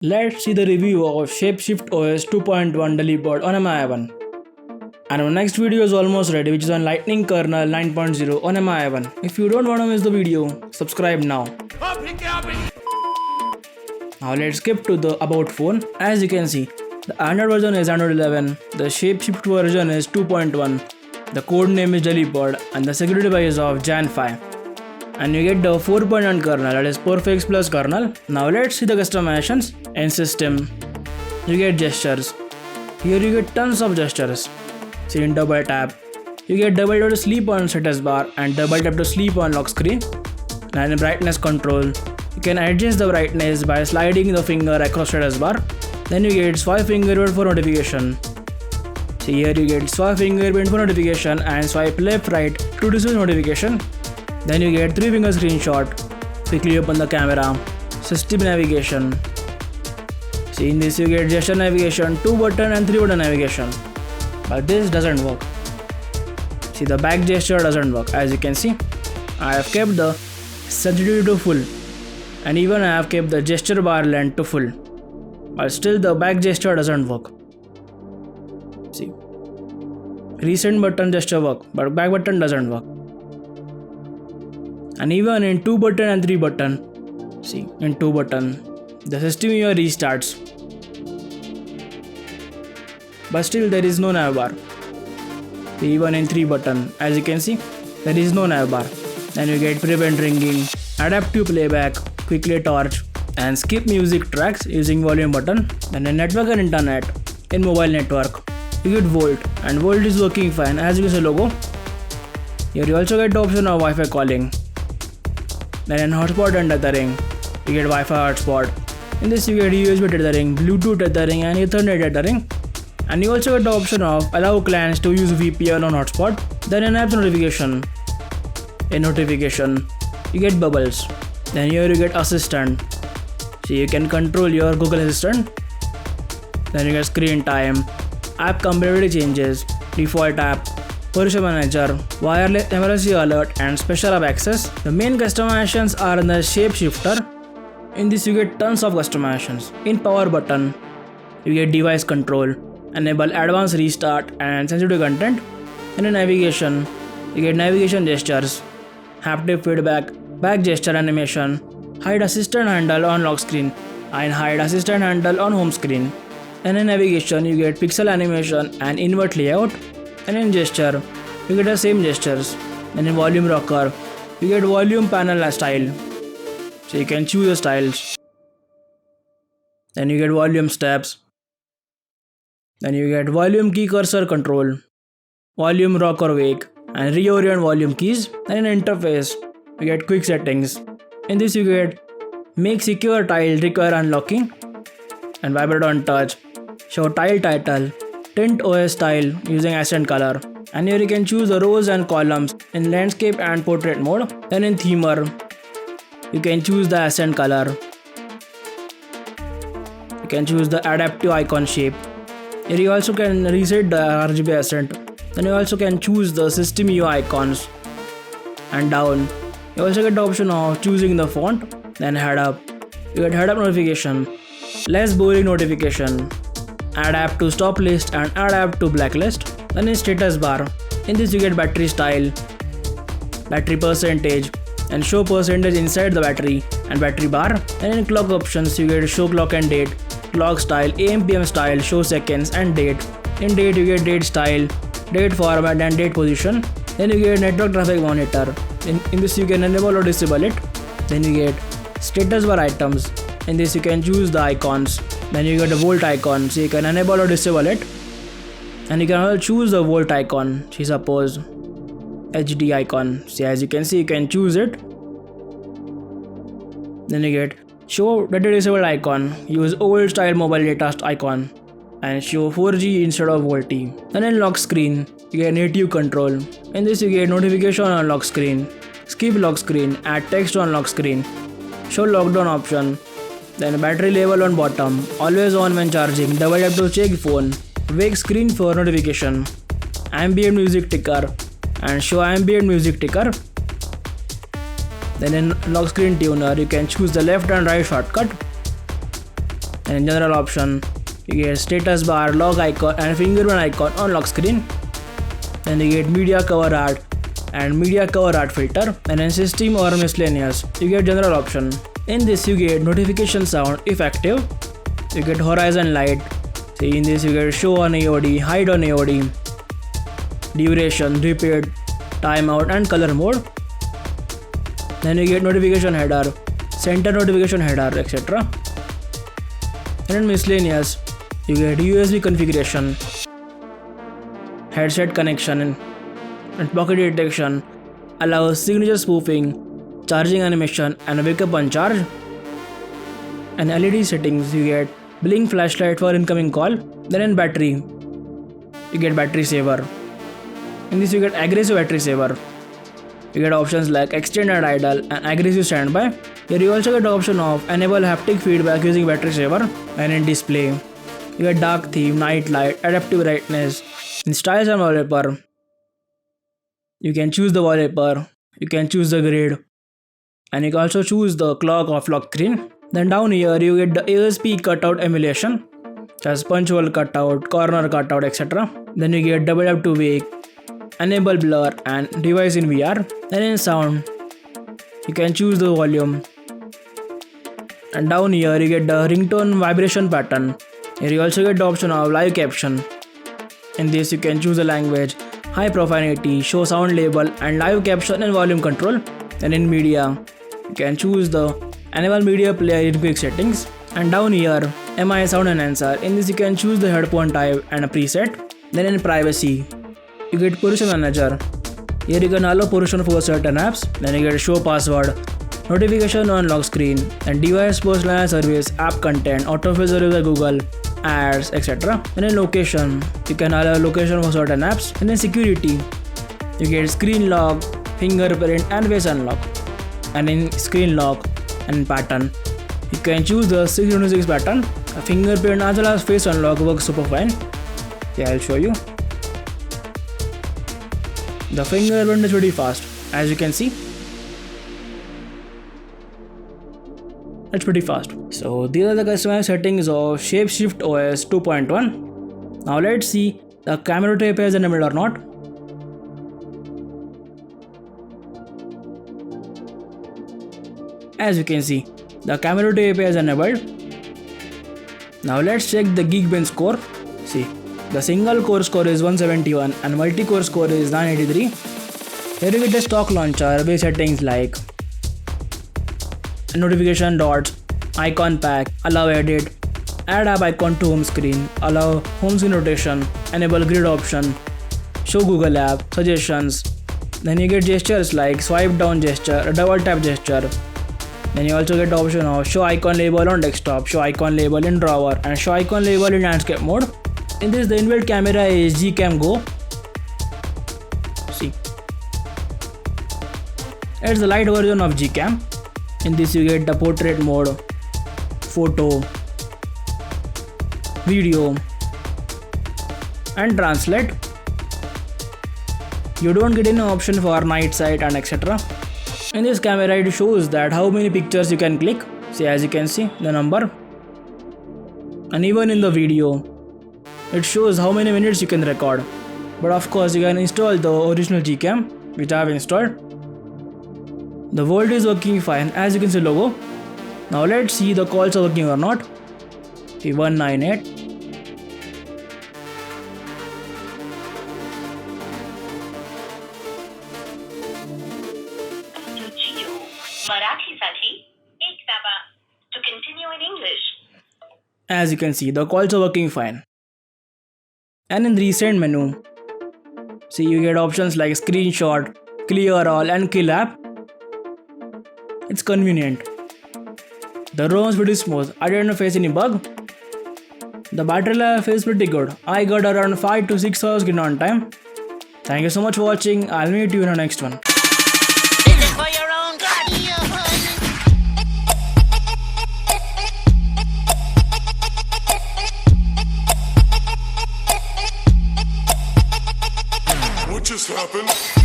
Let's see the review of Shapeshift OS 2.1 Delibird on MI1. And our next video is almost ready, which is on Lightning Kernel 9.0 on MI1. If you don't want to miss the video, subscribe now. Now let's skip to the About phone. As you can see, the Android version is Android 11, the Shapeshift version is 2.1, the code name is Delibird, and the security device is of Jan 5. And you get the 4.1 kernel, that is Perfect Plus kernel. Now let's see the customizations. In system, you get gestures. Here you get tons of gestures. See, in double tap, you get double tap to sleep on status bar and double tap to sleep on lock screen. And in brightness control, you can adjust the brightness by sliding the finger across status bar. Then you get swipe fingerprint for notification. See, here you get swipe fingerprint for notification and swipe left right to receive notification. Then you get 3 finger screenshot, quickly open the camera, system navigation. See, in this you get gesture navigation, 2 button and 3 button navigation. But this doesn't work. See, the back gesture doesn't work. As you can see, I have kept the sensitivity to full, and even I have kept the gesture bar length to full. But still the back gesture doesn't work. See, recent button gesture work, but back button doesn't work. And even in 2 button and 3 button, see, in 2 button, the system UI restarts. But still there is no nav bar. Even in 3 button, as you can see, there is no nav bar. Then you get prevent ringing, adaptive playback, quickly torch, and skip music tracks using volume button. Then in network and internet, in mobile network, you get Volt, and Volt is working fine as you can see logo. Here you also get the option of Wi-Fi calling. Then in hotspot and tethering, you get Wi-Fi hotspot. In this you get USB tethering, Bluetooth tethering and Ethernet tethering. And you also get the option of allow clients to use VPN on hotspot. Then in apps notification, in notification, you get bubbles. Then here you get assistant. So you can control your Google Assistant. Then you get screen time, app compatibility changes, default app, Version Manager, wireless emergency alert and special app access. The main customizations are in the Shapeshifter. In this you get tons of customizations. In power button, you get device control, enable advanced restart and sensitive content. And in navigation, you get navigation gestures, haptic feedback, back gesture animation, hide assistant handle on lock screen and hide assistant handle on home screen. And in navigation, you get pixel animation and invert layout. And in gesture, you get the same gestures. And in volume rocker, you get volume panel style. So you can choose the styles. Then you get volume steps. Then you get volume key cursor control, volume rock or wake, and reorient volume keys. And in interface, you get quick settings. In this you get make secure tile require unlocking, and vibrate on touch, show tile title, tint OS style using accent color. And here you can choose the rows and columns in landscape and portrait mode. Then in themer, you can choose the accent color. You can choose the adaptive icon shape. Here you also can reset the RGB accent. Then you also can choose the system UI icons. And down, you also get the option of choosing the font. Then head up, you get head up notification, less boring notification, add app to stop list and add app to blacklist. Then in status bar, in this you get battery style, battery percentage, and show percentage inside the battery and battery bar. And in clock options, you get show clock and date, clock style, AM PM style, show seconds and date. In date you get date style, date format and date position. Then you get network traffic monitor. In this you can enable or disable it. Then you get status bar items. In this you can choose the icons. Then you get the volt icon, so you can enable or disable it. And you can also choose the volt icon. See, suppose HD icon. See, as you can see, you can choose it. Then you get show data disabled icon, use old style mobile data icon, and show 4G instead of VoLTE. Then in lock screen, you get native control. In this you get notification on lock screen, skip lock screen, add text on lock screen, show lockdown option. Then battery level on bottom, always on when charging, double tap to check phone, wake screen for notification, ambient music ticker, and show ambient music ticker. Then in lock screen tuner, you can choose the left and right shortcut. And in general option, you get status bar, log icon and fingerprint icon on lock screen. Then you get media cover art and media cover art filter. And in system or miscellaneous, you get general option. In this you get notification sound if active. You get horizon light. See, in this you get show on AOD, hide on AOD, duration, repeat, timeout and color mode. Then you get notification header, center notification header, etc. And in miscellaneous, you get USB configuration, headset connection, and pocket detection, allows signature spoofing, charging animation, and wake up on charge. And LED settings, you get blink flashlight for incoming call. Then in battery, you get battery saver. In this you get aggressive battery saver. You get options like extended idle and aggressive standby. Here you also get the option of enable haptic feedback using battery saver. And in display, you get dark theme, night light, adaptive brightness. In styles and wallpaper, you can choose the wallpaper, you can choose the grid, and you can also choose the clock of lock screen. Then down here you get the ASP cutout emulation, such as punch hole cutout, corner cutout, etc. Then you get double tap to wake, enable blur and device in VR. Then in sound, you can choose the volume. And down here you get the ringtone vibration pattern. Here you also get the option of live caption. In this you can choose the language, high profanity, show sound label and live caption and volume control. And in media, you can choose the enable media player in quick settings. And down here, MI sound enhancer. In this you can choose the headphone type and a preset. Then in privacy, you get position manager. Here you can allow position for certain apps. Then you get show password, notification on lock screen, and device personalized service, app content, autofill service by Google, ads, etc. And in location, you can allow location for certain apps. And in security, you get screen lock, fingerprint and face unlock. And in screen lock and pattern, you can choose the 626 pattern. A fingerprint as well as face unlock works super fine. Yeah, I'll show you. The fingerprint is pretty fast, as you can see. It's pretty fast. So these are the customized settings of Shapeshift OS 2.1. Now let's see the camera rotate API is enabled or not. As you can see, the camera rotate API is enabled. Now let's check the Geekbench score. See, the single core score is 171 and multi-core score is 983. Here you get the stock launcher with settings like notification dots, icon pack, allow edit, add app icon to home screen, allow home screen rotation, enable grid option, show Google app, suggestions. Then you get gestures like swipe down gesture, double tap gesture. Then you also get the option of show icon label on desktop, show icon label in drawer, and show icon label in landscape mode. In this, the inbuilt camera is Gcam Go. See, it's the light version of Gcam. In this, you get the portrait mode, photo, video, and translate. You don't get any option for night sight and etc. In this camera, it shows that how many pictures you can click. See, as you can see, the number. And even in the video, it shows how many minutes you can record. But of course, you can install the original Gcam, which I have installed. The world is working fine, as you can see logo. Now let's see the calls are working or not. See, 198. To continue in English. As you can see, the calls are working fine. And in the recent menu, see, you get options like screenshot, clear all and kill app. It's convenient. The ROM is pretty smooth. I didn't face any bug. The battery life is pretty good. I got around 5 to 6 hours screen on time. Thank you so much for watching. I'll meet you in the next one. What just happened?